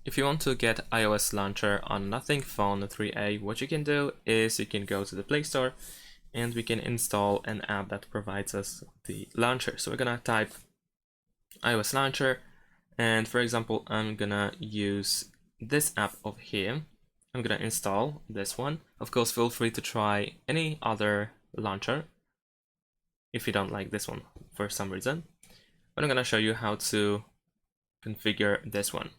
If you want to get iOS launcher on Nothing Phone 3A, what you can do is you can go to the Play Store and we can install an app that provides us the launcher. So we're gonna type iOS launcher, and for example, I'm gonna use this app over here. I'm gonna install this one. Of course, feel free to try any other launcher if you don't like this one for some reason. But I'm gonna show you how to configure this one.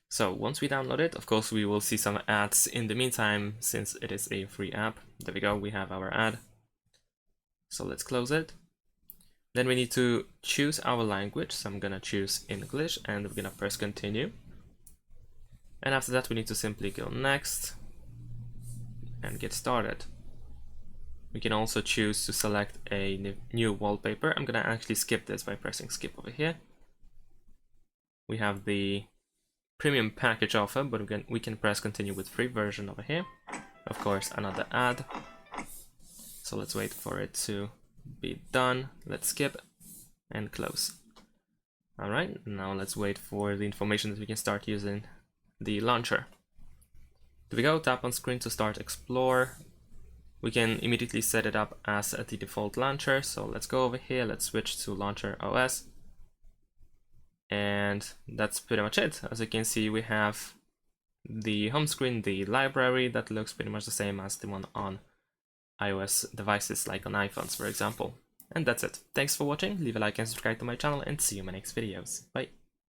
So once we download it, of course, we will see some ads in the meantime, since it is a free app. There we go, we have our ad. So let's close it. Then we need to choose our language. So I'm gonna choose English and we're gonna press continue. And after that, we need to simply go next and get started. We can also choose to select a new wallpaper. I'm gonna actually skip this by pressing skip over here. We have the premium package offer, but we can press continue with free version over here. Of course, another ad. So let's wait for it to be done. Let's skip and close. All right, now let's wait for the information that we can start using the launcher. There we go, tap on screen to start explore. We can immediately set it up as the default launcher. So let's go over here, let's switch to launcher OS. And that's pretty much it. As you can see, we have the home screen, the library that looks pretty much the same as the one on iOS devices, like on iPhones, for example. And that's it. Thanks for watching. Leave a like and subscribe to my channel, and see you in my next videos. Bye.